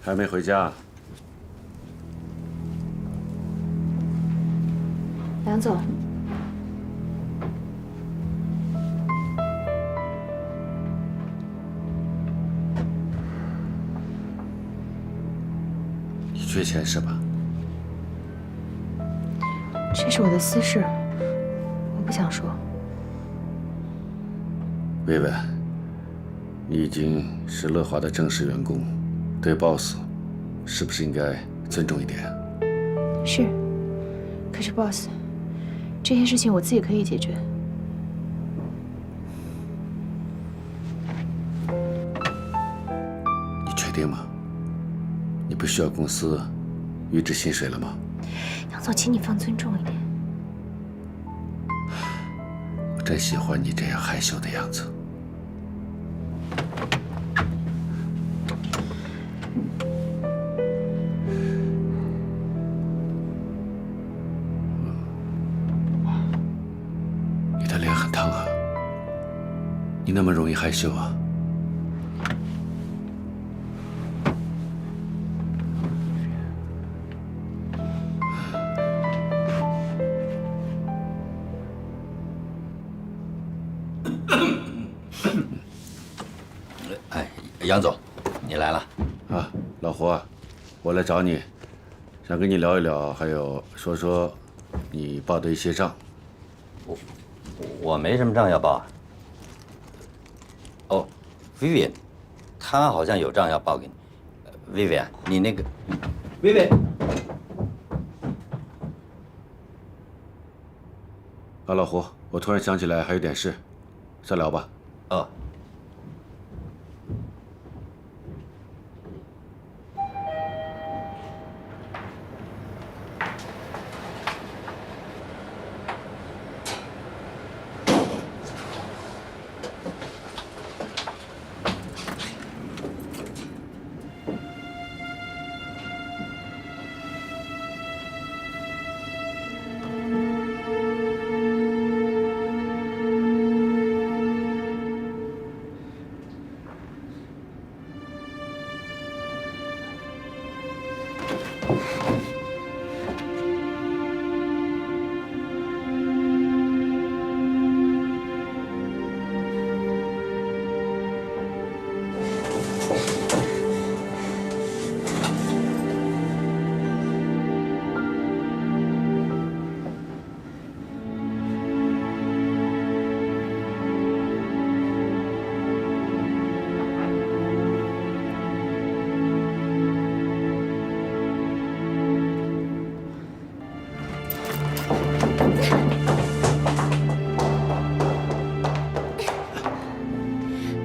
还没回家？梁总，你缺钱是吧？这是我的私事，我不想说。薇薇，你已经是乐华的正式员工，对 boss 是不是应该尊重一点？是，可是 boss， 这件事情我自己可以解决。你确定吗？你不需要公司预支薪水了吗？杨总，请你放尊重一点。我真喜欢你这样害羞的样子。你的脸很烫啊，你那么容易害羞啊？哎，杨总，你来了。啊，老胡啊，我来找你，想跟你聊一聊，还有说说你报的一些账。我没什么账要报啊。哦，Vivian， 他好像有账要报给你。Vivian， 你那个，Vivian。啊，老胡，我突然想起来还有点事，再聊吧。哦。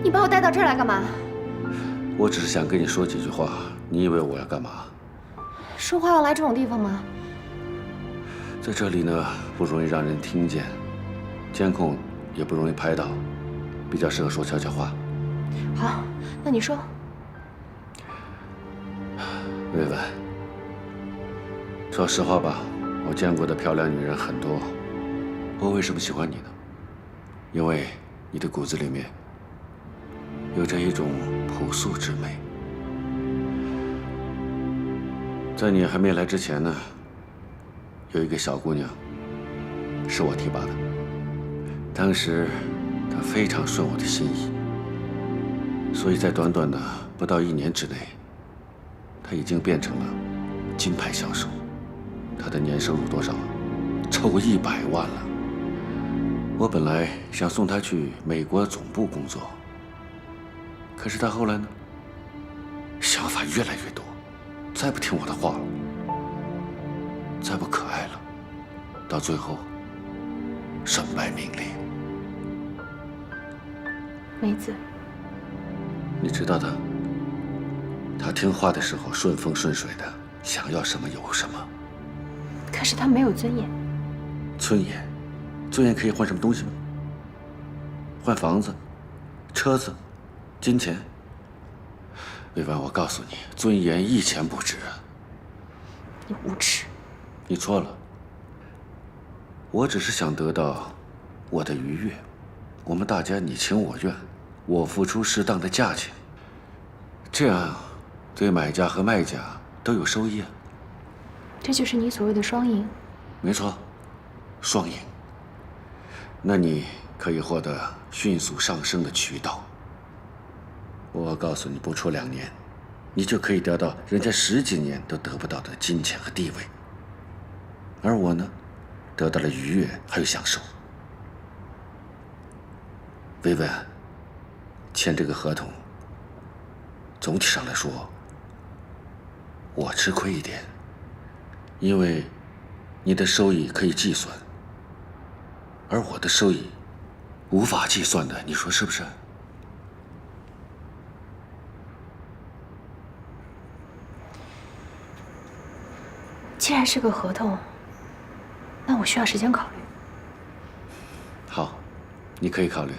你把我带到这儿来干嘛？我只是想跟你说几句话，你以为我要干嘛？说话要来这种地方吗？在这里呢，不容易让人听见，监控也不容易拍到，比较适合说悄悄话。好，那你说。薇薇，说实话吧，我见过的漂亮女人很多，我为什么喜欢你呢？因为你的骨子里面有着一种朴素之美。在你还没来之前呢，有一个小姑娘是我提拔的，当时她非常顺我的心意，所以在短短的不到1年之内，她已经变成了金牌销售。她的年收入多少？超过100万了。我本来想送她去美国总部工作，可是她后来呢，想法越来越多，再不听我的话了，再不可爱了，到最后身败名裂。梅子，你知道的，她听话的时候顺风顺水的，想要什么有什么。可是他没有尊严。尊严，尊严可以换什么东西吗？换房子、车子、金钱。薇薇，我告诉你，尊严1钱不值啊！你无耻！你错了，我只是想得到我的愉悦，我们大家你情我愿，我付出适当的价钱，这样对买家和卖家都有收益啊。这就是你所谓的双赢。没错，双赢。那你可以获得迅速上升的渠道。我告诉你，不出2年，你就可以得到人家10几年都得不到的金钱和地位。而我呢，得到了愉悦还有享受。薇薇，签这个合同，总体上来说，我吃亏一点，因为你的收益可以计算，而我的收益无法计算的，你说是不是？既然是个合同，那我需要时间考虑。好，你可以考虑，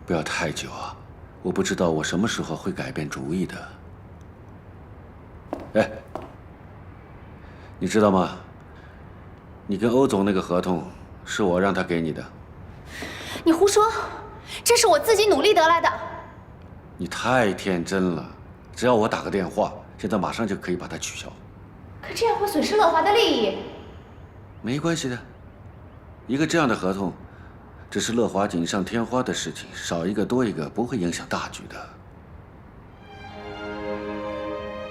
不要太久啊，我不知道我什么时候会改变主意的。哎，你知道吗？你跟欧总那个合同是我让他给你的。你胡说，这是我自己努力得来的。你太天真了，只要我打个电话，现在马上就可以把它取消。可这样会损失乐华的利益。没关系的，一个这样的合同，只是乐华锦上添花的事情，少一个多一个不会影响大局的。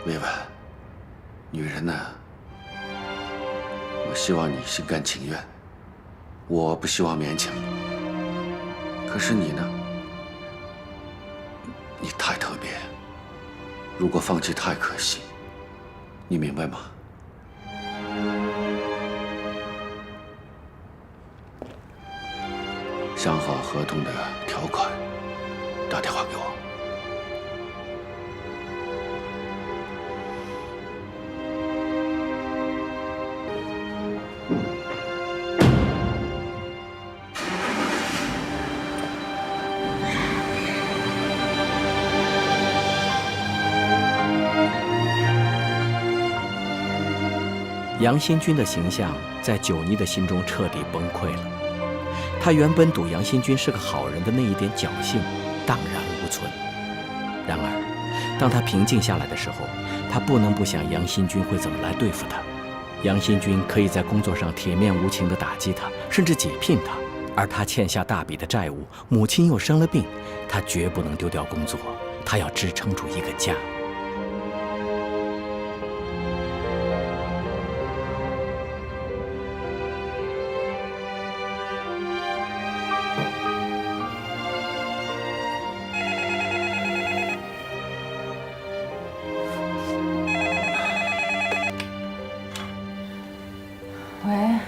薇薇，女人呢，我希望你心甘情愿，我不希望勉强。可是你呢？你太特别，如果放弃太可惜，你明白吗？想好合同的条款，打电话给我。杨新军的形象在九妮的心中彻底崩溃了。他原本赌杨新军是个好人的那一点侥幸荡然无存。然而，当他平静下来的时候，他不能不想杨新军会怎么来对付他。杨新军可以在工作上铁面无情地打击他，甚至解聘他，而他欠下大笔的债务，母亲又生了病，他绝不能丢掉工作，他要支撑住一个家。喂，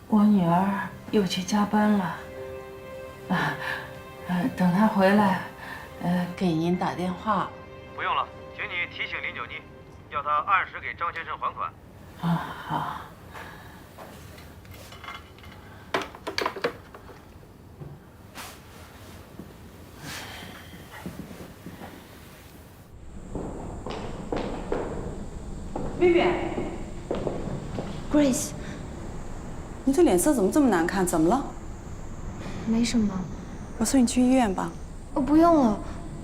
我女儿又去加班了，等她回来，给您打电话。不用了，请你提醒林九妮，要她按时给张先生还款。好。Grace， 你这脸色怎么这么难看？怎么了？没什么。我送你去医院吧。不用了，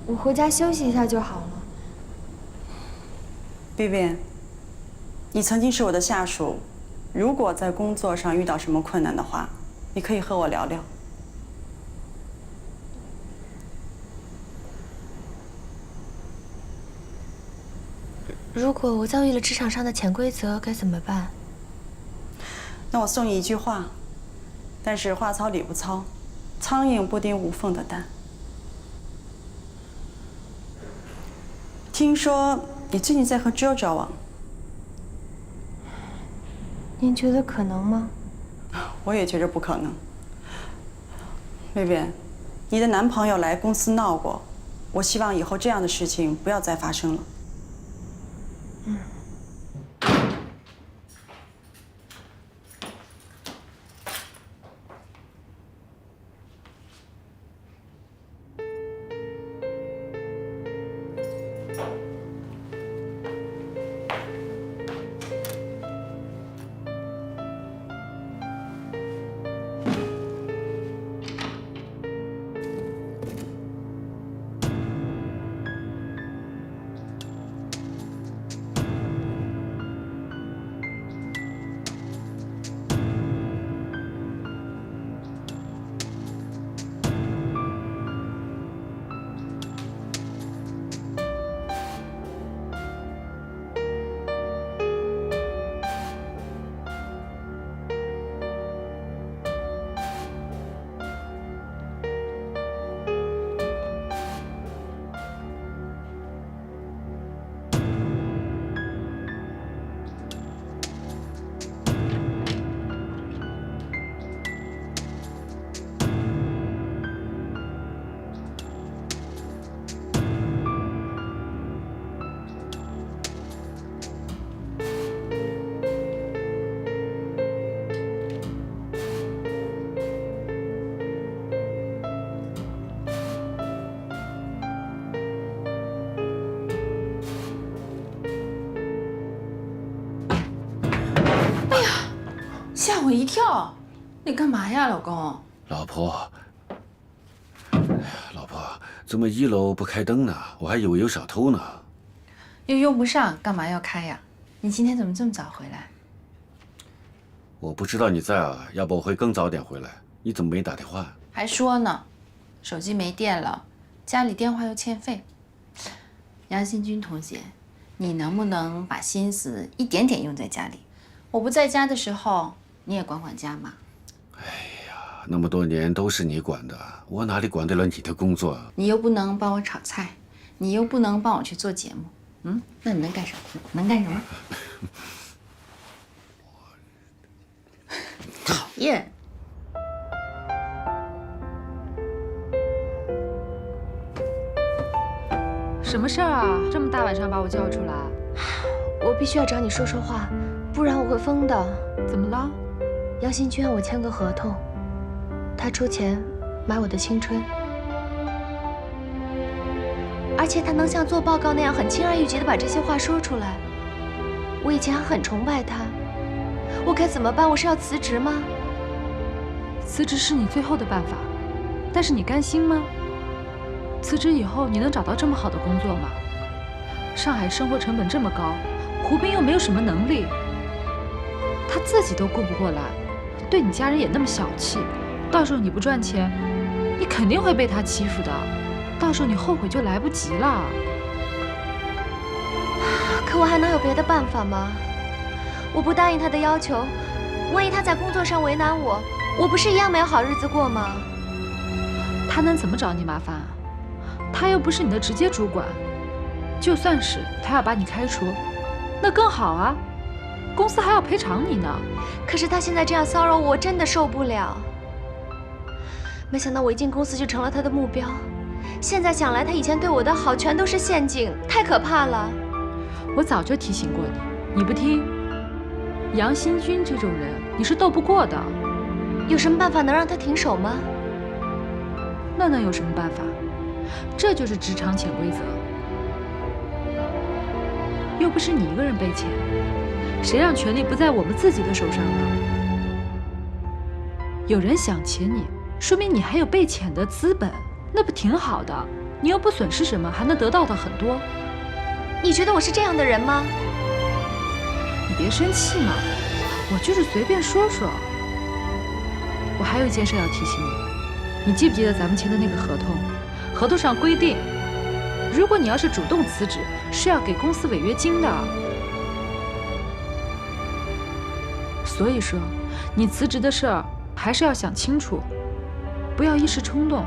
我回家休息一下就好了。Vivian， 你曾经是我的下属，如果在工作上遇到什么困难的话，你可以和我聊聊。如果我遭遇了职场上的潜规则，该怎么办？那我送你一句话，但是话糙理不糙，苍蝇不叮无缝的蛋。听说你最近在和 Joe 交往，您觉得可能吗？我也觉着不可能。Vivian， 你的男朋友来公司闹过，我希望以后这样的事情不要再发生了。吓我一跳！你干嘛呀，老公？老婆，哎呀，老婆，怎么1楼不开灯呢？我还以为有小偷呢。又用不上，干嘛要开呀？你今天怎么这么早回来？我不知道你在啊，要不我会更早点回来。你怎么没打电话？还说呢，手机没电了，家里电话又欠费。杨新军同学，你能不能把心思一点点用在家里？我不在家的时候，你也管管家嘛。那么多年都是你管的，我哪里管得了你的工作？你又不能帮我炒菜，你又不能帮我去做节目，那你能干什么？能干什么？讨厌！什么事儿啊？这么大晚上把我叫出来？我必须要找你说说话，不然我会疯的。怎么了？杨新军让我签个合同，他出钱买我的青春，而且他能像做报告那样很轻而易举地把这些话说出来。我以前还很崇拜他，我该怎么办？我是要辞职吗？辞职是你最后的办法，但是你甘心吗？辞职以后你能找到这么好的工作吗？上海生活成本这么高，胡斌又没有什么能力，他自己都顾不过来，对你家人也那么小气，到时候你不赚钱，你肯定会被他欺负的，到时候你后悔就来不及了。可我还能有别的办法吗？我不答应他的要求，万一他在工作上为难我，我不是一样没有好日子过吗？他能怎么找你麻烦啊？他又不是你的直接主管，就算是他要把你开除，那更好啊，公司还要赔偿你呢。可是他现在这样骚扰我，我真的受不了。没想到我一进公司就成了他的目标，现在想来，他以前对我的好全都是陷阱，太可怕了。我早就提醒过你，你不听。杨新军这种人，你是斗不过的。有什么办法能让他停手吗？那能有什么办法？这就是职场潜规则。又不是你一个人被钱，谁让权力不在我们自己的手上呢？有人想钱你，说明你还有被遣的资本，那不挺好的？你又不损失什么，还能得到的很多。你觉得我是这样的人吗？你别生气嘛，我就是随便说说。我还有一件事要提醒你，你记不记得咱们签的那个合同？合同上规定，如果你要是主动辞职，是要给公司违约金的。所以说，你辞职的事儿还是要想清楚，不要一时冲动。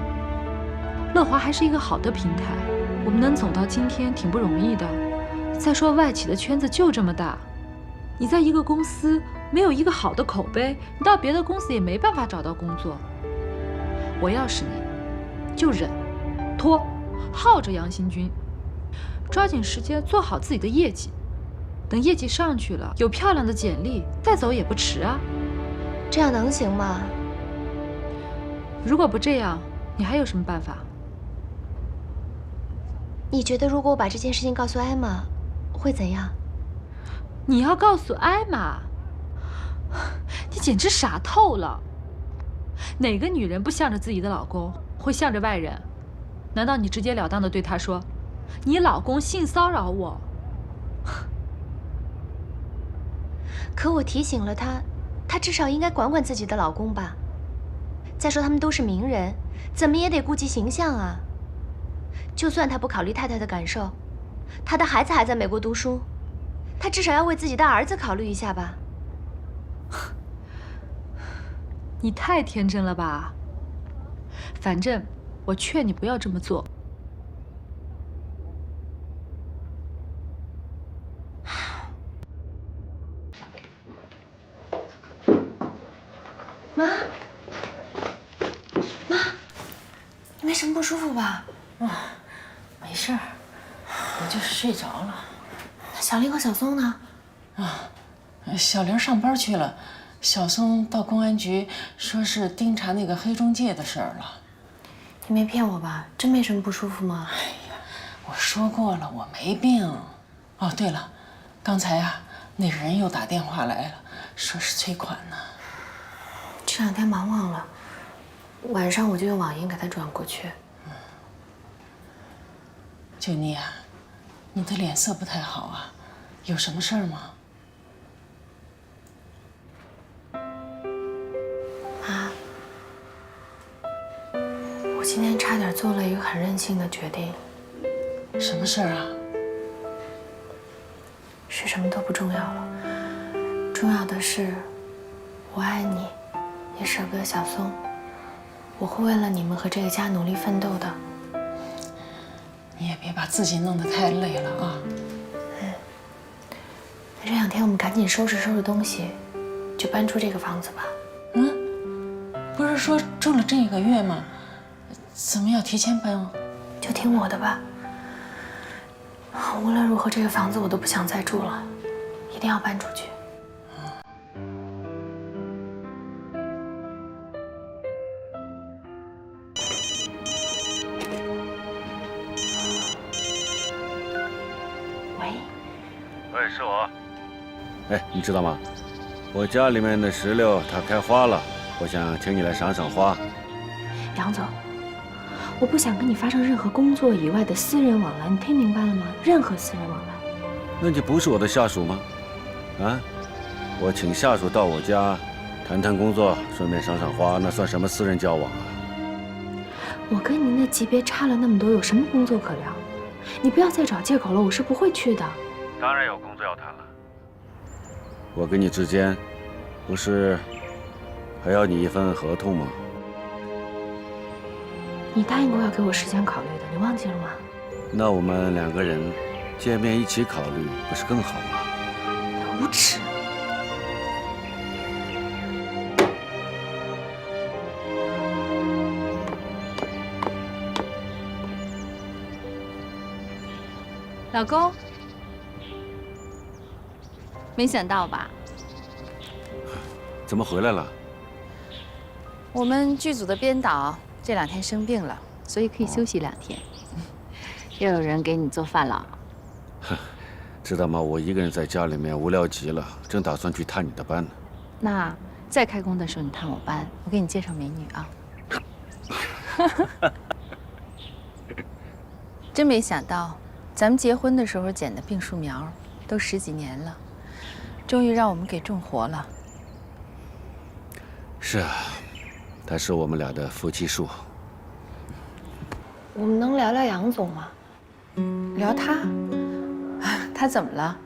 乐华还是一个好的平台，我们能走到今天挺不容易的。再说外企的圈子就这么大，你在一个公司没有一个好的口碑，你到别的公司也没办法找到工作。我要是你，就忍，拖，耗着杨新军，抓紧时间做好自己的业绩。等业绩上去了，有漂亮的简历，再走也不迟啊。这样能行吗？如果不这样，你还有什么办法？你觉得如果我把这件事情告诉艾玛，会怎样？你要告诉艾玛？你简直傻透了！哪个女人不向着自己的老公，会向着外人？难道你直截了当的对他说，你老公性骚扰我？可我提醒了他，他至少应该管管自己的老公吧。再说他们都是名人，怎么也得顾及形象啊。就算他不考虑太太的感受，他的孩子还在美国读书，他至少要为自己的儿子考虑一下吧。你太天真了吧？反正我劝你不要这么做。妈，妈，你没什么不舒服吧？没事儿，我就是睡着了。那小玲和小松呢？小玲上班去了，小松到公安局说是盯查那个黑中介的事儿了。你没骗我吧？真没什么不舒服吗？哎呀，我说过了，我没病。哦，对了，刚才啊，那人又打电话来了，说是催款呢。这2天忙忘了，晚上我就用网银给他转过去。九妮啊，你的脸色不太好啊，有什么事儿吗？妈，我今天差点做了一个很任性的决定。什么事儿啊？是什么都不重要了，重要的是，我爱你，也舍不得小松。我会为了你们和这个家努力奋斗的。你也别把自己弄得太累了啊。那这2天我们赶紧收拾收拾东西，就搬出这个房子吧。不是说住了这个月吗？怎么要提前搬啊？就听我的吧。无论如何，这个房子我都不想再住了，一定要搬出去。喂，喂，是我。哎，你知道吗？我家里面的石榴它开花了，我想请你来赏赏花。杨总，我不想跟你发生任何工作以外的私人往来，你听明白了吗？任何私人往来。那你不是我的下属吗？啊，我请下属到我家谈谈工作，顺便赏赏花，那算什么私人交往啊？我跟您的级别差了那么多，有什么工作可聊？你不要再找借口了，我是不会去的。当然有工作要谈了。我跟你之间，不是还要你一份合同吗？你答应过要给我时间考虑的，你忘记了吗？那我们2个人见面一起考虑，不是更好吗？无耻！老公，没想到吧？怎么回来了？我们剧组的编导这2天生病了，所以可以休息2天。又有人给你做饭了。知道吗？我一个人在家里面无聊极了，正打算去探你的班呢。那再开工的时候你探我班，我给你介绍美女啊。真没想到，咱们结婚的时候捡的病树苗，都10几年了，终于让我们给种活了。是啊，它是我们俩的夫妻树。我们能聊聊杨总吗？聊他，他怎么了？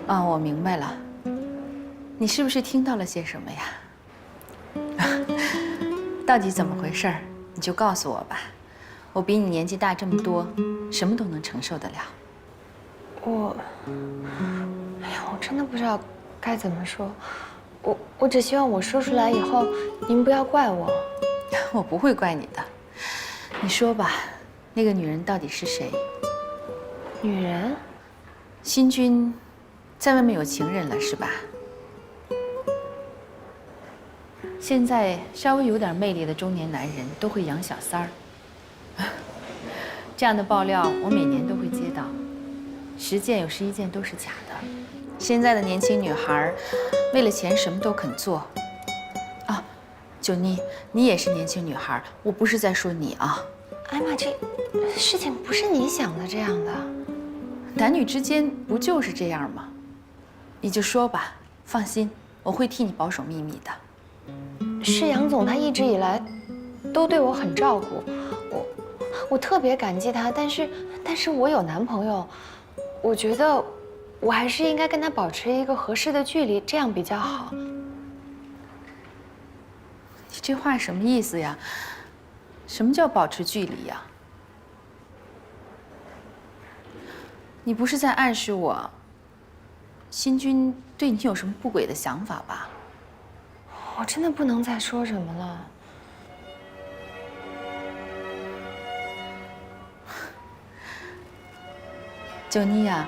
啊，我明白了，你是不是听到了些什么呀？到底怎么回事儿，你就告诉我吧。我比你年纪大这么多，什么都能承受得了。哎呀，我真的不知道该怎么说。我只希望我说出来以后，您不要怪我。我不会怪你的。你说吧，那个女人到底是谁？女人？新军在外面有情人了是吧？现在稍微有点魅力的中年男人都会养小三儿。这样的爆料我每年都会接到，10件有11件都是假的。现在的年轻女孩，为了钱什么都肯做。啊，九妮，你也是年轻女孩，我不是在说你啊。哎妈，这事情不是你想的这样的。男女之间不就是这样吗？你就说吧，放心，我会替你保守秘密的。是杨总，他一直以来都对我很照顾，我特别感激他。但是我有男朋友，我觉得我还是应该跟他保持一个合适的距离，这样比较好。你这话什么意思呀？什么叫保持距离呀？你不是在暗示我，新军对你有什么不轨的想法吧？我真的不能再说什么了。九妮呀，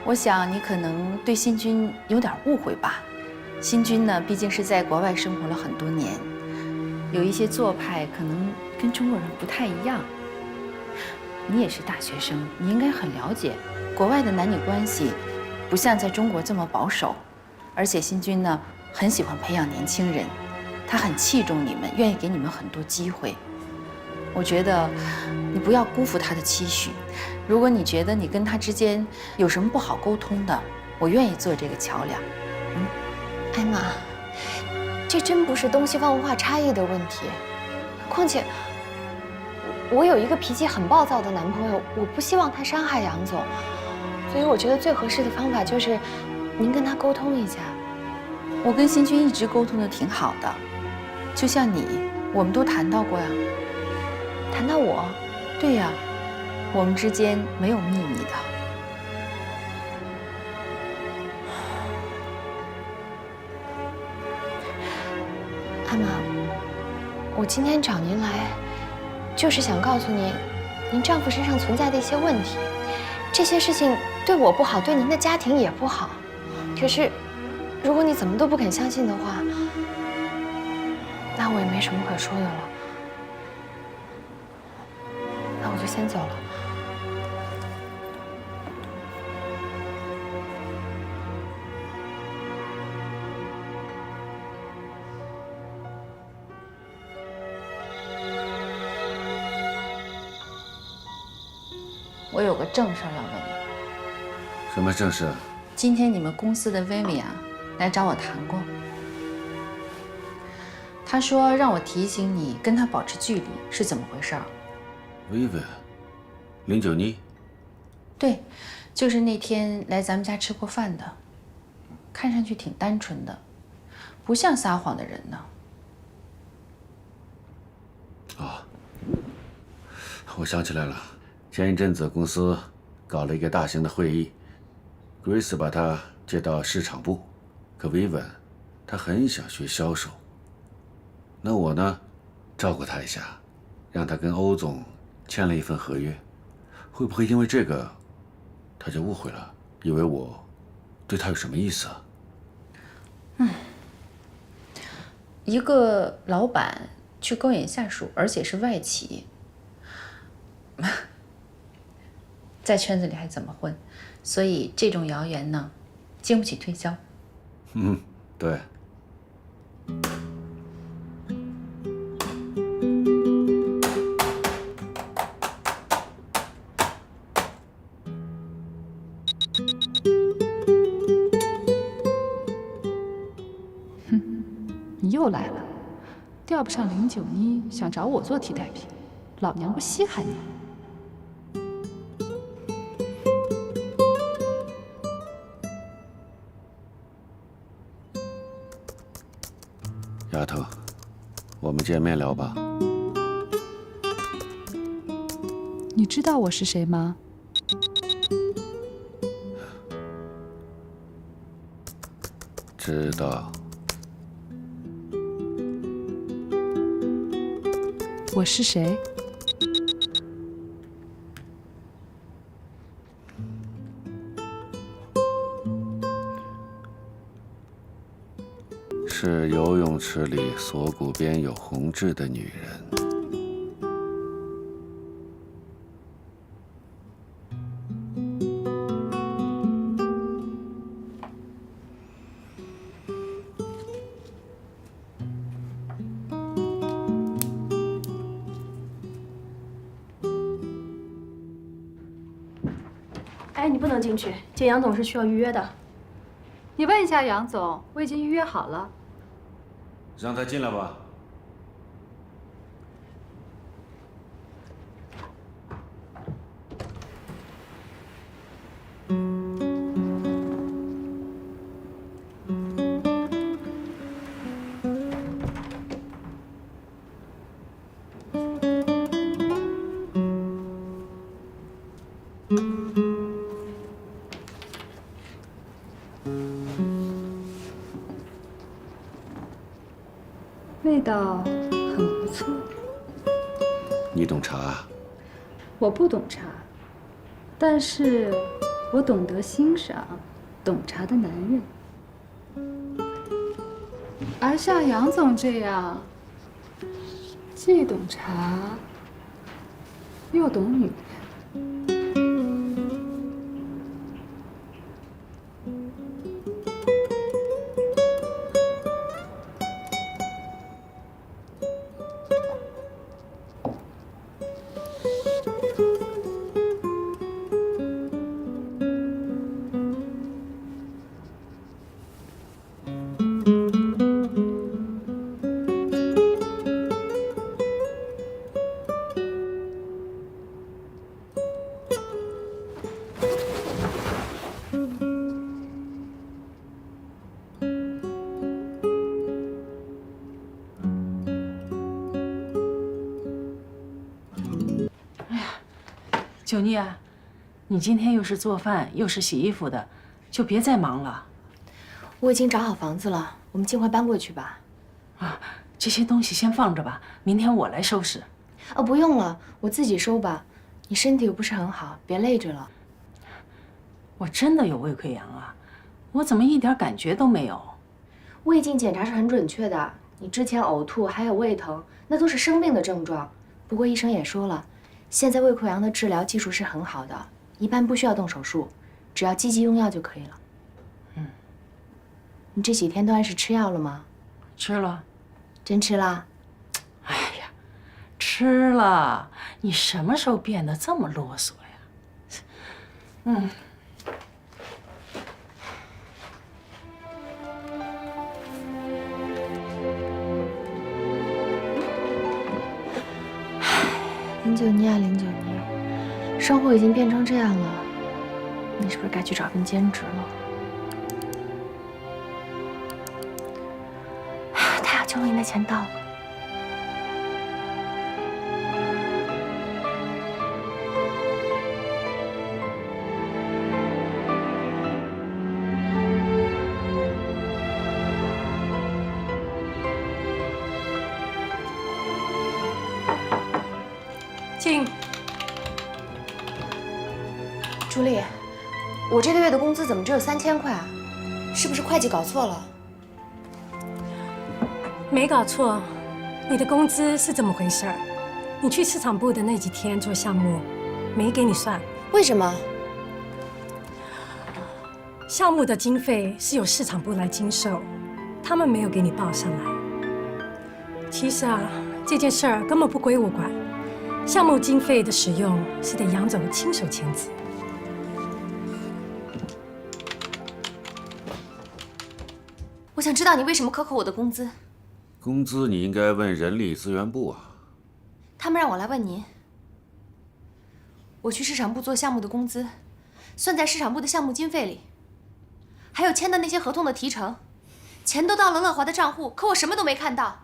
我想你可能对新军有点误会吧。新军呢，毕竟是在国外生活了很多年，有一些做派可能跟中国人不太一样。你也是大学生，你应该很了解，国外的男女关系不像在中国这么保守。而且新军呢，很喜欢培养年轻人，他很器重你们，愿意给你们很多机会。我觉得你不要辜负他的期许。如果你觉得你跟他之间有什么不好沟通的，我愿意做这个桥梁。艾玛，这真不是东西方文化差异的问题。况且，我有一个脾气很暴躁的男朋友，我不希望他伤害杨总，所以我觉得最合适的方法就是您跟他沟通一下。我跟新军一直沟通的挺好的，就像你，我们都谈到过呀。谈到我？对呀，我们之间没有秘密的。艾玛，我今天找您来，就是想告诉您，您丈夫身上存在的一些问题，这些事情对我不好，对您的家庭也不好。可是，如果你怎么都不肯相信的话，那我也没什么可说的了。那我就先走了。我有个正事儿要问你。什么正事？今天你们公司的薇薇娅来找我谈过，她说让我提醒你跟她保持距离，是怎么回事？薇薇，092。对，就是那天来咱们家吃过饭的，看上去挺单纯的，不像撒谎的人呢。啊，我想起来了，前一阵子公司搞了一个大型的会议，Grace 把她接到市场部，可 Vivian 她很想学销售，那我呢，照顾她一下，让她跟欧总签了一份合约，会不会因为这个，她就误会了，以为我对她有什么意思啊？一个老板去勾引下属，而且是外企，在圈子里还怎么混？所以这种谣言呢，经不起推销。对。你又来了，调不上092，想找我做替代品，老娘不稀罕你。丫头，我们见面聊吧。你知道我是谁吗？知道。我是谁？是游泳池里锁骨边有红痣的女人。哎，你不能进去，见杨总是需要预约的。你问一下杨总，我已经预约好了。让他进来吧。味道很不错。你懂茶？我不懂茶，但是我懂得欣赏懂茶的男人。而像杨总这样，既懂茶又懂女人。九妮啊，你今天又是做饭又是洗衣服的，就别再忙了。我已经找好房子了，我们尽快搬过去吧。啊，这些东西先放着吧，明天我来收拾。哦，不用了，我自己收吧。你身体又不是很好，别累着了。我真的有胃溃疡啊，我怎么一点感觉都没有？胃镜检查是很准确的，你之前呕吐还有胃疼，那都是生病的症状。不过医生也说了，现在胃溃疡的治疗技术是很好的，一般不需要动手术，只要积极用药就可以了。你这几天都按时吃药了吗？吃了。真吃了？哎呀，吃了。你什么时候变得这么啰嗦呀？林九妮啊，林九妮，生活已经变成这样了，你是不是该去找份兼职了？太阳救命的钱到了。进。朱莉，我这个月的工资怎么只有3000块啊？是不是会计搞错了？没搞错，你的工资是怎么回事？你去市场部的那几天做项目，没给你算。为什么？项目的经费是由市场部来经手，他们没有给你报上来。其实啊，这件事儿根本不归我管，项目经费的使用是得杨总亲手签字。我想知道你为什么克扣我的工资。工资你应该问人力资源部啊。他们让我来问您。我去市场部做项目的工资，算在市场部的项目经费里，还有签的那些合同的提成，钱都到了乐华的账户，可我什么都没看到。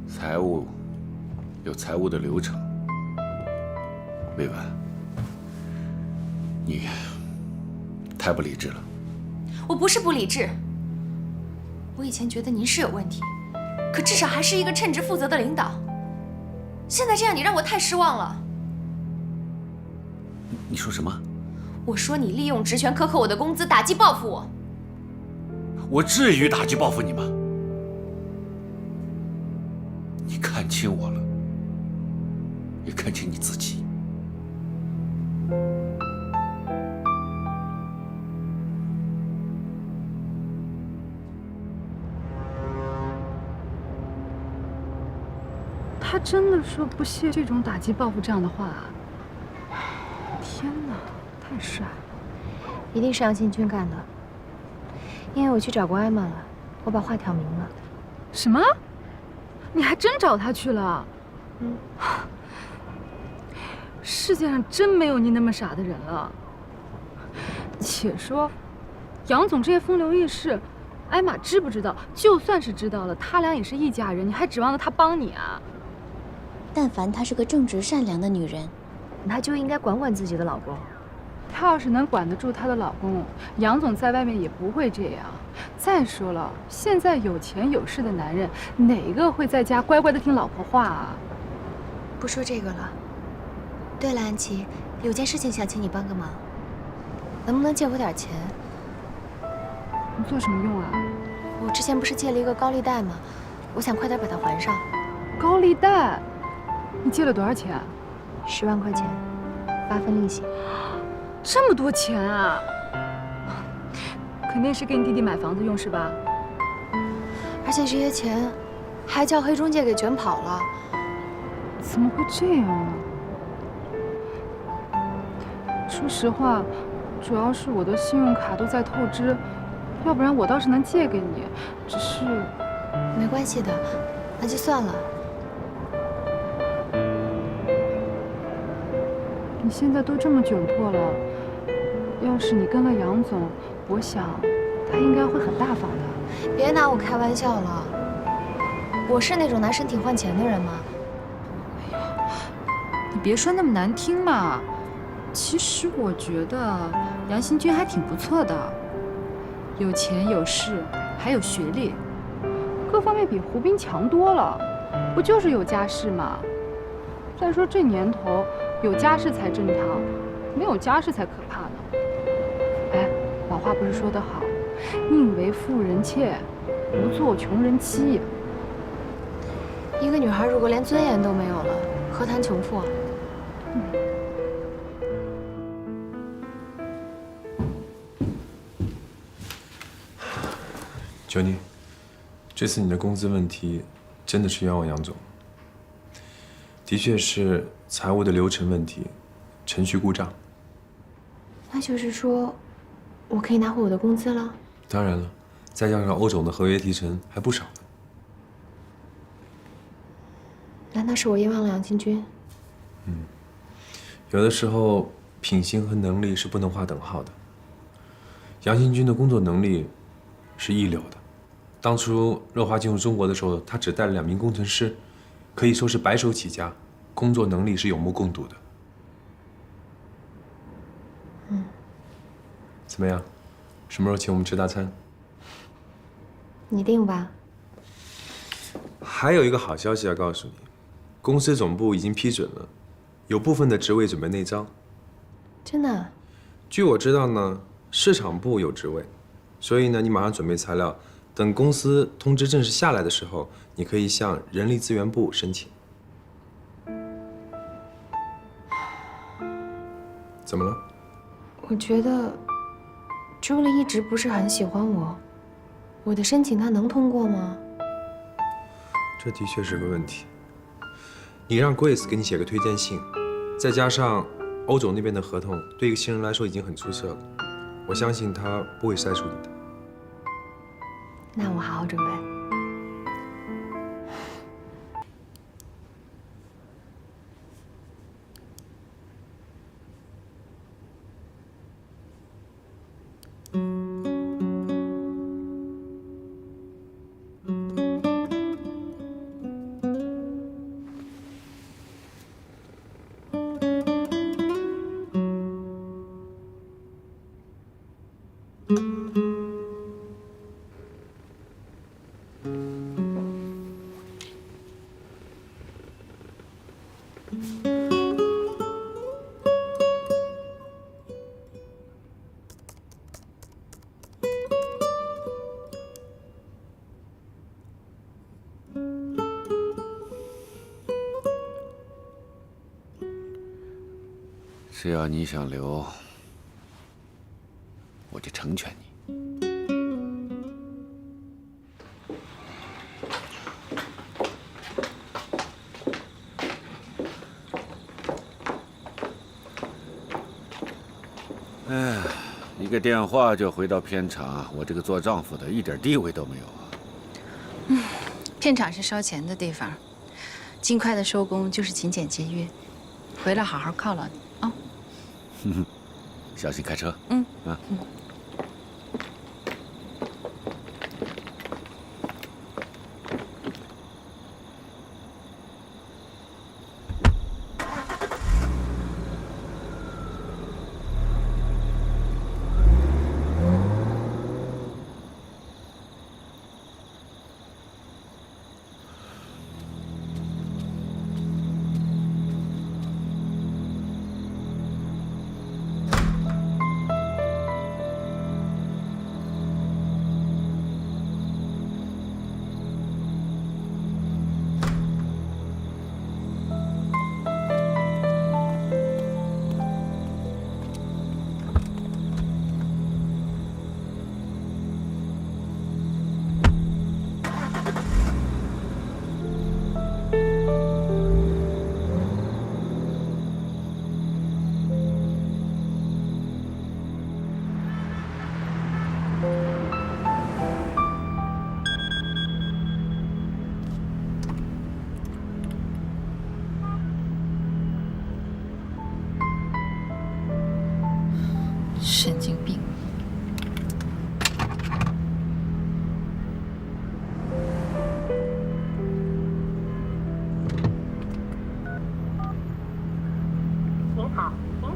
财务有财务的流程，魏文，你太不理智了。我不是不理智，我以前觉得您是有问题，可至少还是一个称职负责的领导。现在这样，你让我太失望了。你说什么？我说你利用职权克扣我的工资，打击报复我。我至于打击报复你吗？你看清我了，也看清你自己。他真的说不屑这种打击报复这样的话啊？天哪，太帅了！一定是杨新军干的，因为我去找过艾玛了，我把话挑明了。什么？你还真找他去了？世界上真没有你那么傻的人了。且说，杨总这些风流轶事，艾玛知不知道？就算是知道了，他俩也是一家人，你还指望着他帮你啊？但凡她是个正直善良的女人，她就应该管管自己的老公。她要是能管得住她的老公，杨总在外面也不会这样。再说了，现在有钱有势的男人，哪个会在家乖乖的听老婆话啊？不说这个了。对了，安琪，有件事情想请你帮个忙，能不能借我点钱？你做什么用啊？我之前不是借了一个高利贷吗？我想快点把它还上。高利贷？你借了多少钱？10万块钱，8分利息。这么多钱啊！肯定是给你弟弟买房子用是吧？而且这些钱还叫黑中介给卷跑了。怎么会这样呢？说实话，主要是我的信用卡都在透支，要不然我倒是能借给你，只是……没关系的，那就算了。你现在都这么窘迫了，要是你跟了杨总，我想他应该会很大方的。别拿我开玩笑了。我是那种拿身体换钱的人吗？你别说那么难听嘛。其实我觉得杨新军还挺不错的，有钱有势，还有学历，各方面比胡斌强多了。不就是有家室吗？再说这年头，有家室才正常，没有家室才可怕呢。哎，老话不是说得好，宁为富人妾，不做穷人妻。一个女孩如果连尊严都没有了，何谈穷富啊？九妮，这次你的工资问题真的是冤枉杨总。的确是财务的流程问题，程序故障。那就是说，我可以拿回我的工资了？当然了，再加上欧总的合约提成还不少呢。难道是我冤枉了杨新军？有的时候品行和能力是不能划等号的。杨新军的工作能力是一流的。当初乐华进入中国的时候，他只带了2名工程师，可以说是白手起家，工作能力是有目共睹的。怎么样？什么时候请我们吃大餐？你定吧。还有一个好消息要告诉你，公司总部已经批准了，有部分的职位准备内招。真的？据我知道呢，市场部有职位，所以呢，你马上准备材料，等公司通知正式下来的时候，你可以向人力资源部申请。怎么了？我觉得朱莉一直不是很喜欢我，我的申请她能通过吗？这的确是个问题。你让 Grace 给你写个推荐信，再加上欧总那边的合同，对一个新人来说已经很出色了。我相信他不会筛除你的。那我好好准备。只要你想留，我就成全你。哎，一个电话就回到片场，我这个做丈夫的一点地位都没有啊。片场是烧钱的地方，尽快的收工就是勤俭节约。回来好好犒劳你啊！小心开车。啊。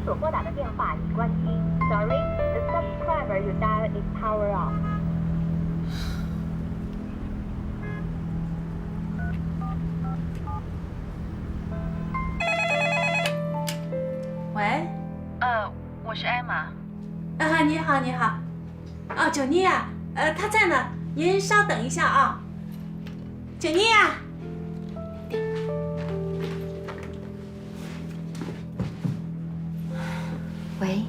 所拨打的电话已关机。Sorry, the subscriber you dial is power off. 喂，我是艾玛。你好，你好。哦，九妮啊，她在呢，您稍等一下啊。九妮啊。喂，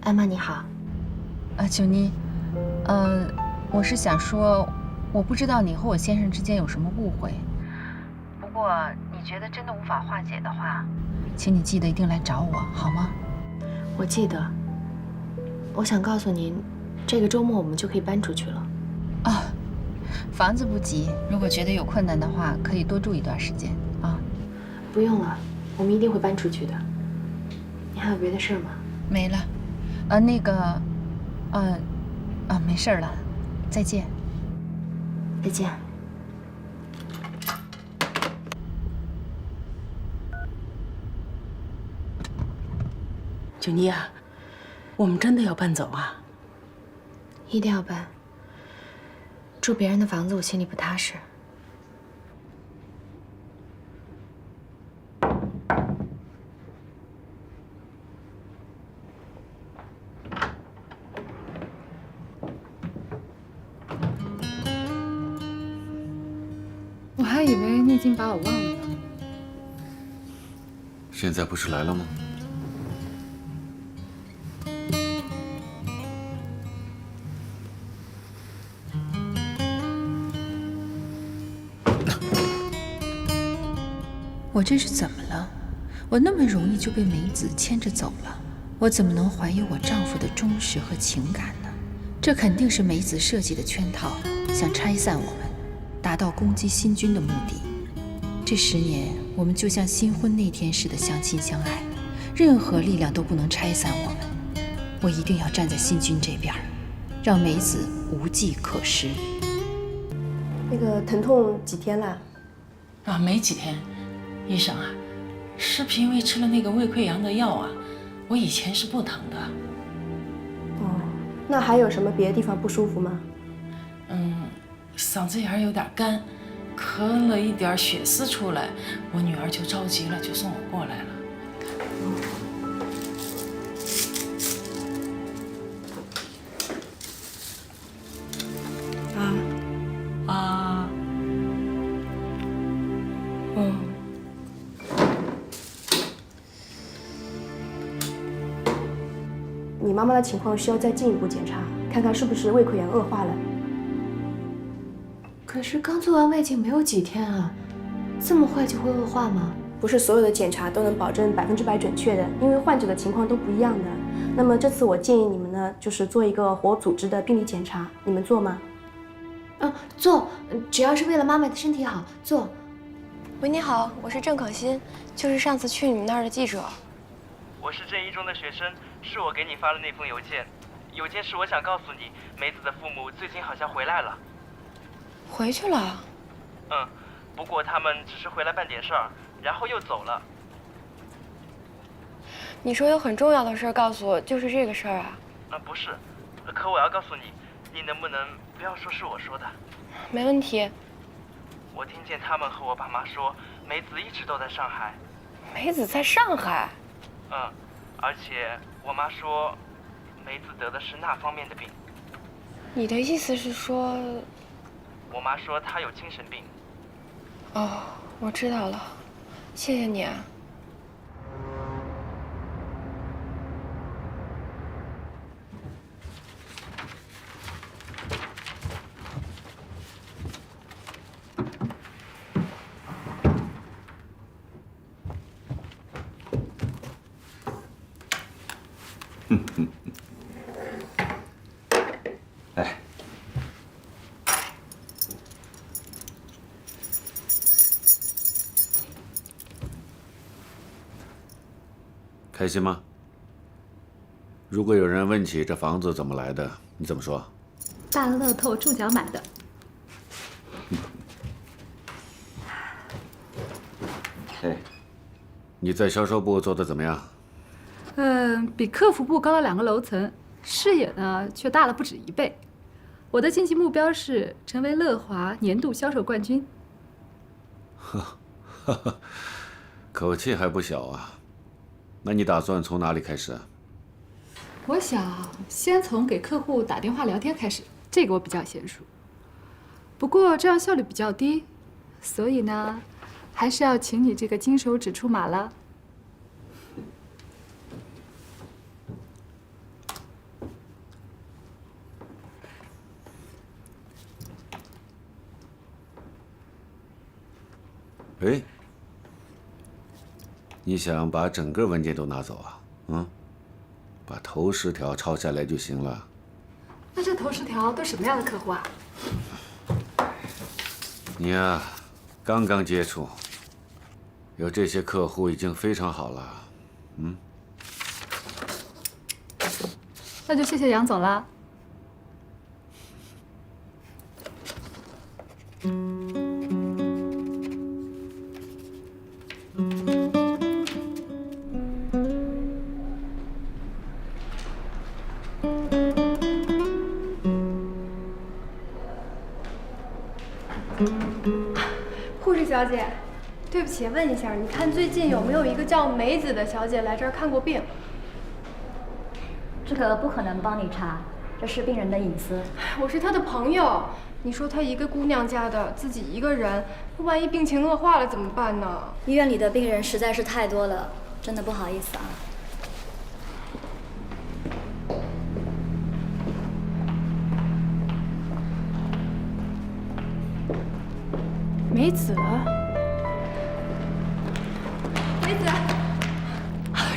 艾玛你好。九妮，我是想说，我不知道你和我先生之间有什么误会。不过你觉得真的无法化解的话，请你记得一定来找我，好吗？我记得。我想告诉您，这个周末我们就可以搬出去了。房子不急，如果觉得有困难的话，可以多住一段时间啊。不用了，我们一定会搬出去的。你还有别的事儿吗？没了。没事了，再见。再见。九妮啊，我们真的要搬走啊？一定要搬。住别人的房子，我心里不踏实。我还以为你已经把我忘了呢。现在不是来了吗？我这是怎么了？我那么容易就被梅子牵着走了，我怎么能怀疑我丈夫的忠实和情感呢？这肯定是梅子设计的圈套，想拆散我们，达到攻击新君的目的。这10年，我们就像新婚那天似的相亲相爱，任何力量都不能拆散我们。我一定要站在新君这边，让梅子无计可施。那个疼痛几天了？没几天。医生啊，是因为吃了那个胃溃疡的药啊，我以前是不疼的。那还有什么别的地方不舒服吗？嗓子眼有点干，咳了一点血丝出来，我女儿就着急了，就送我过来了。你妈妈的情况需要再进一步检查，看看是不是胃溃疡恶化了。可是刚做完胃镜没有几天啊，这么快就会恶化吗？不是所有的检查都能保证100%准确的，因为患者的情况都不一样的。那么这次我建议你们呢，就是做一个活组织的病理检查，你们做吗？做，只要是为了妈妈的身体好，做。喂，你好，我是郑可欣，就是上次去你们那儿的记者。我是镇一中的学生，是我给你发的那封邮件。有件事我想告诉你，梅子的父母最近好像回来了。回去了？不过他们只是回来办点事儿，然后又走了。你说有很重要的事告诉我，就是这个事儿啊？不是，可我要告诉你，你能不能不要说是我说的？没问题。我听见他们和我爸妈说，梅子一直都在上海。梅子在上海？而且我妈说，梅子得的是那方面的病。你的意思是说？我妈说她有精神病。我知道了，谢谢你啊。来，开心吗？如果有人问起这房子怎么来的，你怎么说？大乐透中奖买的。你在销售部做的怎么样？比客服部高了2个楼层，视野呢却大了不止1倍。我的晋级目标是成为乐华年度销售冠军。口气还不小啊。那你打算从哪里开始啊？我想先从给客户打电话聊天开始，这个我比较娴熟。不过这样效率比较低，所以呢，还是要请你这个金手指出马了。哎，你想把整个文件都拿走啊？嗯，把头10条抄下来就行了。那这头10条都什么样的客户啊？你呀，刚刚接触，有这些客户已经非常好了。嗯，那就谢谢杨总了。护士小姐，对不起，问一下，你看最近有没有一个叫梅子的小姐来这儿看过病？这个不可能帮你查，这是病人的隐私。我是她的朋友，你说她一个姑娘家的，自己一个人，万一病情恶化了怎么办呢？医院里的病人实在是太多了，真的不好意思啊。梅子，梅子，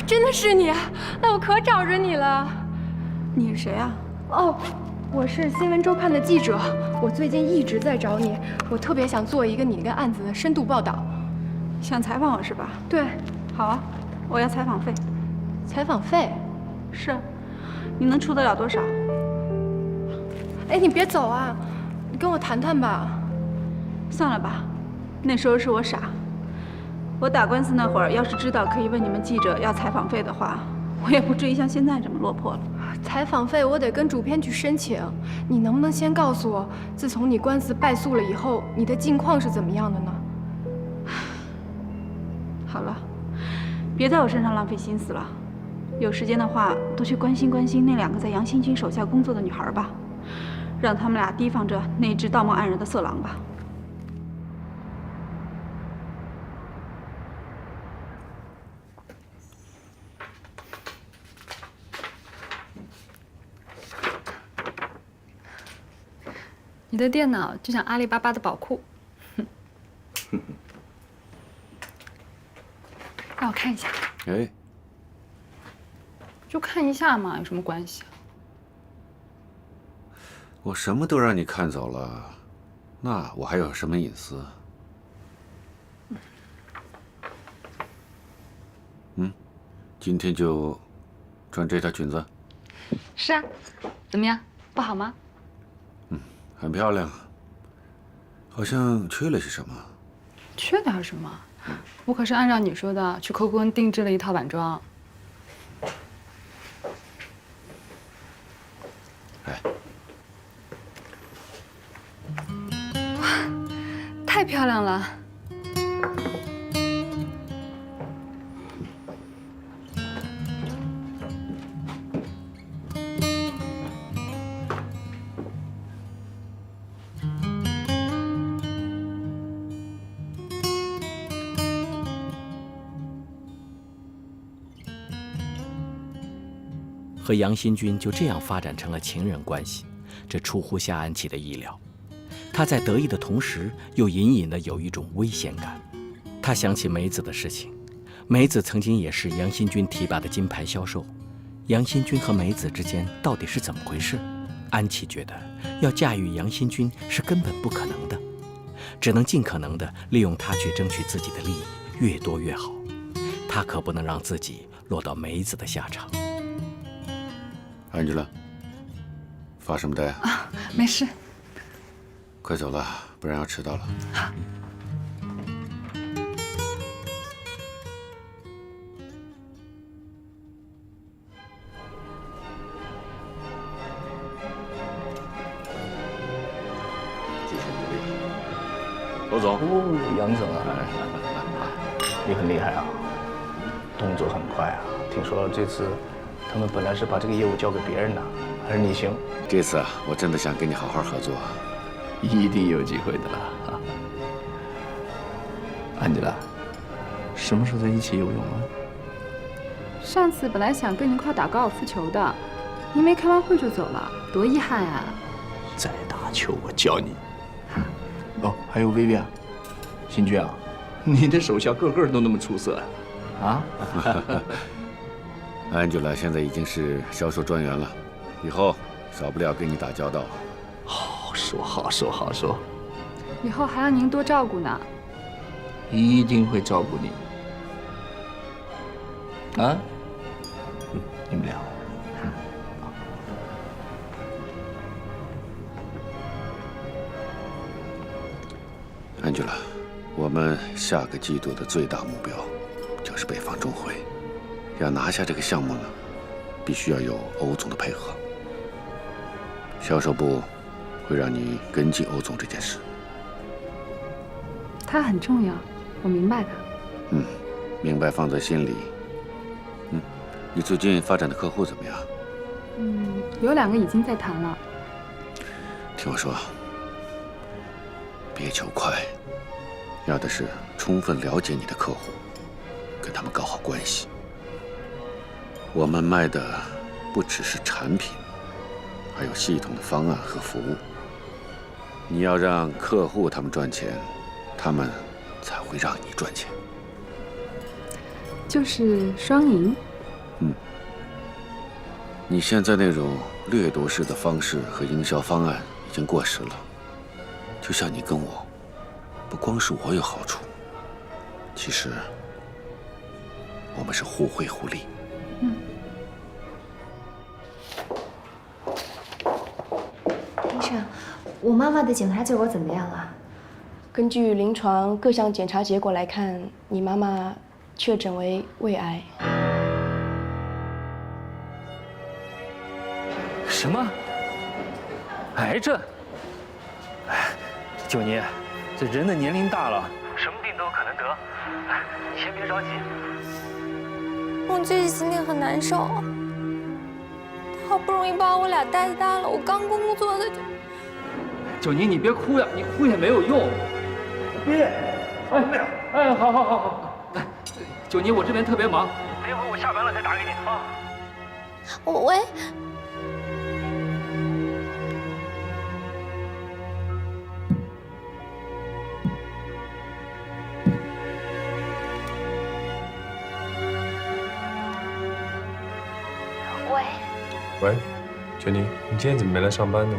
真的是你，那我可找着你了。你是谁啊？哦，我是新闻周刊的记者，我最近一直在找你，我特别想做一个你那个案子的深度报道。想采访我是吧？对，好啊，我要采访费。采访费？是，你能出得了多少？哎，你别走啊，你跟我谈谈吧。算了吧，那时候是我傻。我打官司那会儿，要是知道可以问你们记者要采访费的话，我也不至于像现在这么落魄了。采访费我得跟主编去申请，你能不能先告诉我，自从你官司败诉了以后，你的近况是怎么样的呢？好了，别在我身上浪费心思了。有时间的话，多去关心关心那2个在杨新军手下工作的女孩吧，让他们俩提防着那只道貌岸然的色狼吧。你的电脑就像阿里巴巴的宝库，让我看一下。哎，就看一下嘛，有什么关系啊？我什么都让你看走了，那我还有什么隐私？嗯，今天就穿这条裙子。是啊，怎么样，不好吗？很漂亮，好像缺了些什么。缺点什么？我可是按照你说的去扣工定制了一套晚装。哎，哇，太漂亮了！和杨新军就这样发展成了情人关系，这出乎夏安琪的意料。他在得意的同时，又隐隐的有一种危险感。他想起梅子的事情，梅子曾经也是杨新军提拔的金牌销售。杨新军和梅子之间到底是怎么回事？安琪觉得要驾驭杨新军是根本不可能的，只能尽可能的利用他去争取自己的利益，越多越好。他可不能让自己落到梅子的下场。安吉拉，发什么呆啊？啊，没事。快走了，不然要迟到了。好。周总。哦，杨总啊，你很厉害啊，动作很快啊。听说这次他们本来是把这个业务交给别人的，还是你行。这次啊，我真的想跟你好好合作。一定有机会的啦。安吉拉，什么时候在一起游泳啊？上次本来想跟你一块打高尔夫球的，您没开完会就走了，多遗憾啊！再打球我教你。哦，还有薇薇啊，新军啊，你的手下个个都那么出色啊！安吉拉现在已经是销售专员了，以后少不了跟你打交道。好说好说好说，以后还要您多照顾呢。一定会照顾你。啊？你们俩。安吉拉，我们下个季度的最大目标就是北方中会。要拿下这个项目呢，必须要有欧总的配合。销售部会让你跟进欧总这件事。他很重要，我明白的。明白放在心里。你最近发展的客户怎么样？有2个已经在谈了。听我说，别求快，要的是充分了解你的客户，跟他们搞好关系。我们卖的不只是产品，还有系统的方案和服务。你要让客户他们赚钱，他们才会让你赚钱。就是双赢。你现在那种掠夺式的方式和营销方案已经过时了。就像你跟我，不光是我有好处，其实我们是互惠互利。医生，我妈妈的检查结果怎么样啊？根据临床各项检查结果来看，你妈妈确诊为胃癌。什么？癌症？哎，九妮，这人的年龄大了，什么病都有可能得。哎，你先别着急。我自己心里很难受。他好不容易把我俩带大了，我刚工作的就……九妮，你别哭呀，你哭也没有用。别，哎，好。哎，九妮，我这边特别忙，等一会儿我下班了再打给你啊。喂。喂，九妮，你今天怎么没来上班呢？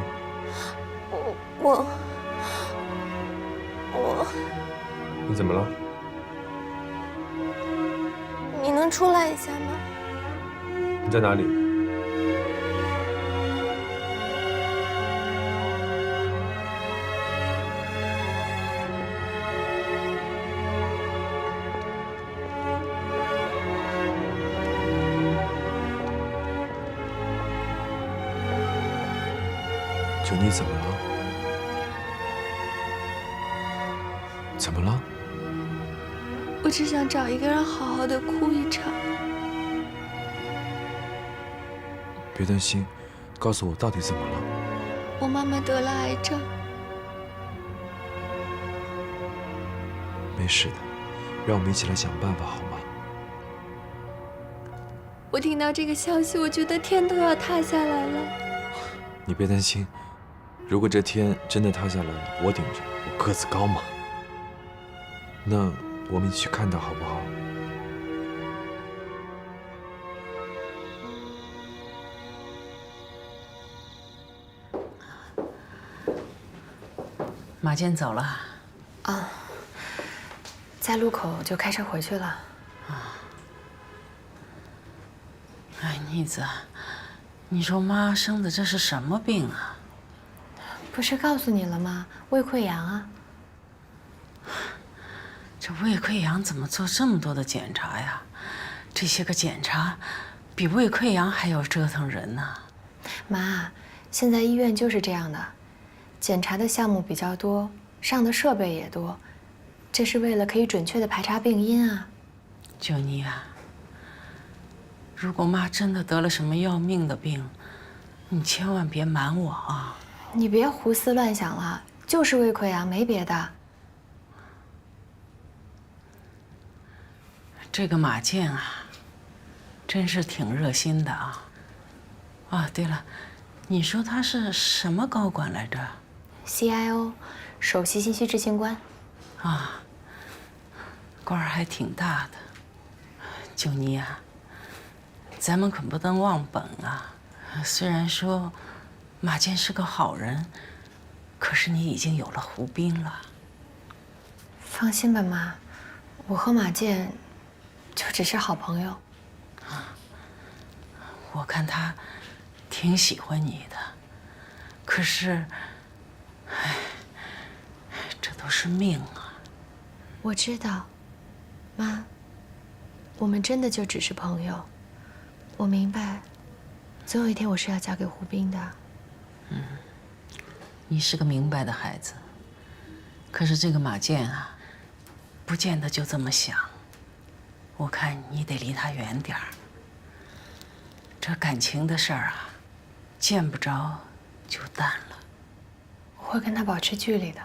我，你怎么了？你能出来一下吗？你在哪里？九妮，怎么了？怎么了？我只想找一个人好好的哭一场。别担心，告诉我到底怎么了。我妈妈得了癌症。没事的，让我们一起来想办法好吗？我听到这个消息，我觉得天都要塌下来了。你别担心，如果这天真的塌下来了，我顶着，我个子高嘛。那我们一起去看他好不好？马健走了。啊，在路口就开车回去了。哎，妮子，你说妈生的这是什么病啊？不是告诉你了吗？胃溃疡啊。这胃溃疡怎么做这么多的检查呀？这些个检查，比胃溃疡还要折腾人呢。妈，现在医院就是这样的，检查的项目比较多，上的设备也多，这是为了可以准确的排查病因啊。九妮啊，如果妈真的得了什么要命的病，你千万别瞒我啊！你别胡思乱想了，就是胃溃疡，没别的。这个马健啊，真是挺热心的啊。啊，对了，你说他是什么高管来着 ？CIO， 首席信息执行官。啊，官儿还挺大的。九妮啊，咱们可不能忘本啊。虽然说马健是个好人，可是你已经有了胡斌了。放心吧，妈，我和马健就只是好朋友。我看他挺喜欢你的，可是，唉，这都是命啊。我知道，妈，我们真的就只是朋友。我明白，总有一天我是要嫁给胡斌的。你是个明白的孩子，可是这个马健啊，不见得就这么想。我看你得离他远点儿。这感情的事儿啊，见不着就淡了。我会跟他保持距离的。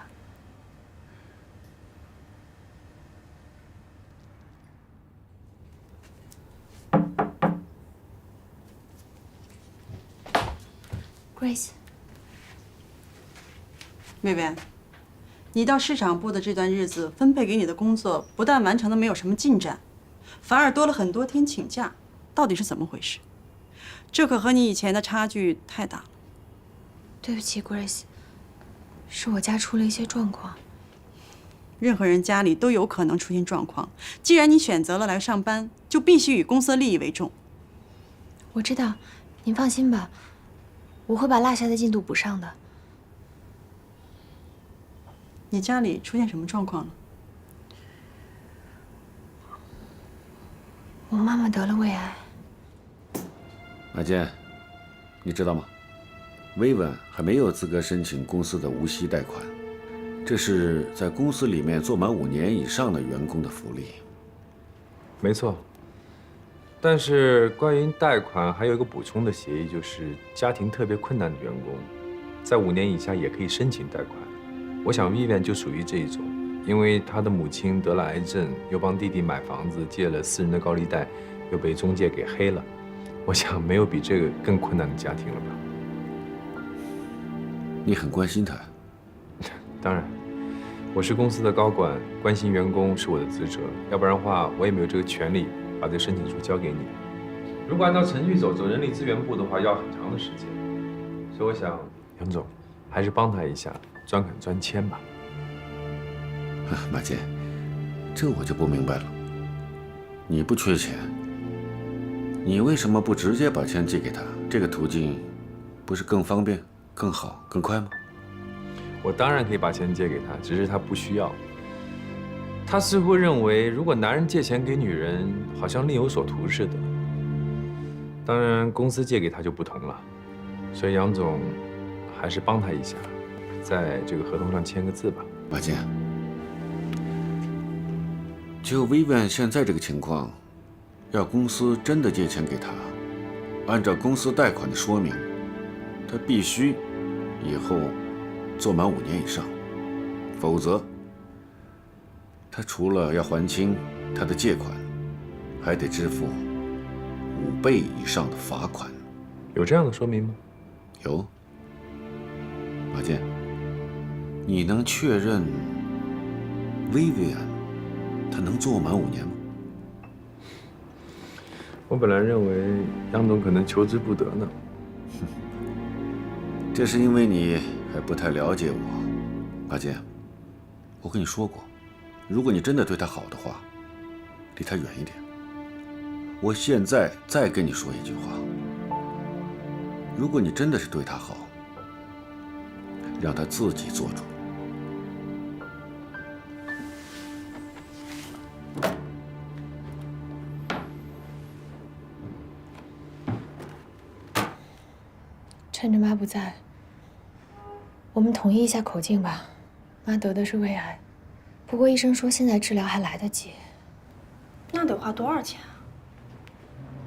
Grace， 薇薇，你到市场部的这段日子，分配给你的工作不但完成的没有什么进展，反而多了很多天请假，到底是怎么回事？这可和你以前的差距太大了。对不起 ，Grace， 是我家出了一些状况。任何人家里都有可能出现状况，既然你选择了来上班，就必须以公司的利益为重。我知道，您放心吧，我会把落下的进度补上的。你家里出现什么状况了？我妈妈得了胃癌。马健，你知道吗？薇文还没有资格申请公司的无息贷款，这是在公司里面做满5年以上的员工的福利。没错。但是关于贷款还有一个补充的协议，就是家庭特别困难的员工，在5年以下也可以申请贷款。我想 Vivian 就属于这一种，因为他的母亲得了癌症，又帮弟弟买房子，借了私人的高利贷，又被中介给黑了。我想没有比这个更困难的家庭了吧？你很关心他？当然，我是公司的高管，关心员工是我的职责，要不然的话，我也没有这个权利把这个申请书交给你。如果按照程序走人力资源部的话，要很长的时间。所以我想，杨总还是帮他一下，专肯专签吧。马健，这我就不明白了。你不缺钱，你为什么不直接把钱寄给他？这个途径不是更方便、更好、更快吗？我当然可以把钱借给他，只是他不需要。他似乎认为，如果男人借钱给女人，好像另有所图似的。当然，公司借给他就不同了。所以杨总，还是帮他一下，在这个合同上签个字吧。马健，就Vivian现在这个情况，要公司真的借钱给他，按照公司贷款的说明，他必须以后做满5年以上，否则他除了要还清他的借款，还得支付5倍以上的罚款。有这样的说明吗？有。马健，你能确认 Vivian 她能做满5年吗？我本来认为杨总可能求之不得呢。这是因为你还不太了解我，马健。我跟你说过，如果你真的对他好的话，离他远一点。我现在再跟你说一句话，如果你真的是对他好，让他自己做主。趁着妈不在，我们统一一下口径吧。妈得的是胃癌，不过医生说现在治疗还来得及。那得花多少钱啊？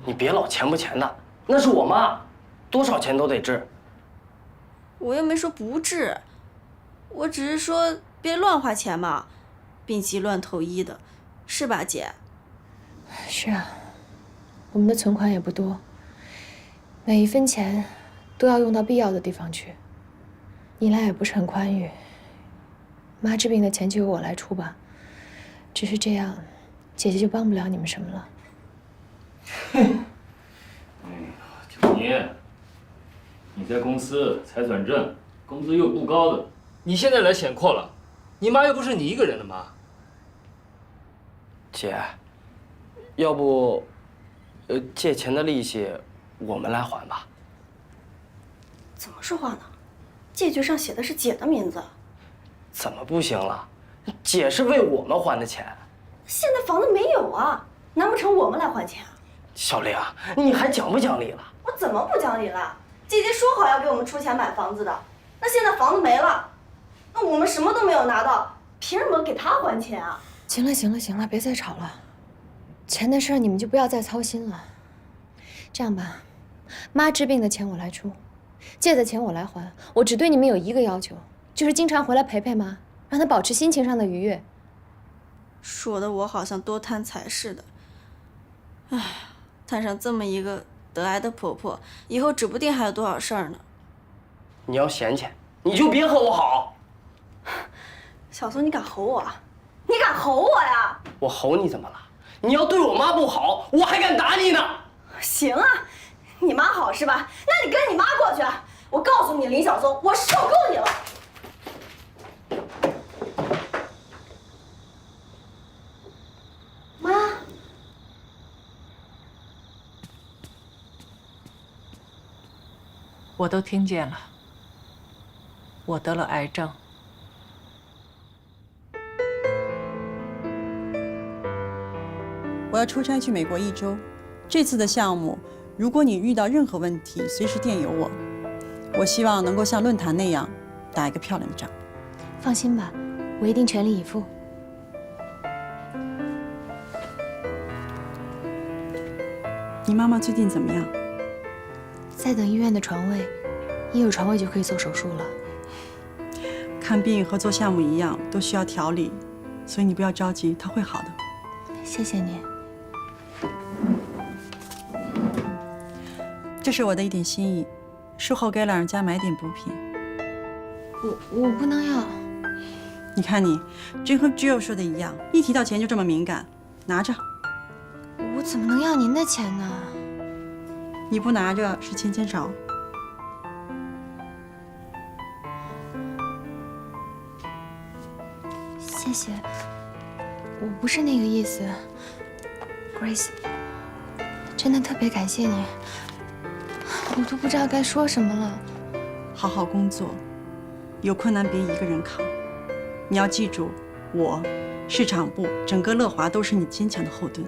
你别老钱不钱的，那是我妈，多少钱都得治。我又没说不治，我只是说别乱花钱嘛，病急乱投医的，是吧，姐？是啊，我们的存款也不多，每一分钱都要用到必要的地方去。你俩也不是很宽裕，妈治病的钱就由我来出吧。只是这样，姐姐就帮不了你们什么了。九妮，你在公司才转正，工资又不高的，你现在来显阔了，你妈又不是你一个人的妈。姐，要不，借钱的利息我们来还吧？怎么说话呢？借据上写的是姐的名字。怎么不行了？姐是为我们还的钱。现在房子没有啊，难不成我们来还钱啊？小玲，你还讲不讲理了？我怎么不讲理了？姐姐说好要给我们出钱买房子的，那现在房子没了，那我们什么都没有拿到，凭什么给她还钱啊？行了行了行了，别再吵了，钱的事儿你们就不要再操心了。这样吧，妈治病的钱我来出，借的钱我来还，我只对你们有一个要求，就是经常回来陪陪妈，让她保持心情上的愉悦。说的我好像多贪财似的。唉，摊上这么一个得癌的婆婆，以后指不定还有多少事儿呢。你要嫌钱，你就别和我好。小松，你敢吼我啊？你敢吼我呀？我吼你怎么了？你要对我妈不好，我还敢打你呢。行啊，你妈好是吧？那你跟你妈过去。我告诉你，林小松，我受够你了。妈，我都听见了，我得了癌症。我要出差去美国1周，这次的项目，如果你遇到任何问题，随时电邮我。我希望能够像论坛那样打一个漂亮的仗。放心吧，我一定全力以赴。你妈妈最近怎么样？在等医院的床位，一有床位就可以做手术了。看病和做项目一样，都需要调理，所以你不要着急，她会好的。谢谢你。这是我的一点心意，术后给老人家买点补品。我不能要。你看你，真和 Jill 说的一样，一提到钱就这么敏感。拿着。我怎么能要您的钱呢？你不拿着是牵牵手。谢谢，我不是那个意思 ，Grace， 真的特别感谢你，我都不知道该说什么了。好好工作，有困难别一个人扛。你要记住，我、市场部、整个乐华都是你坚强的后盾。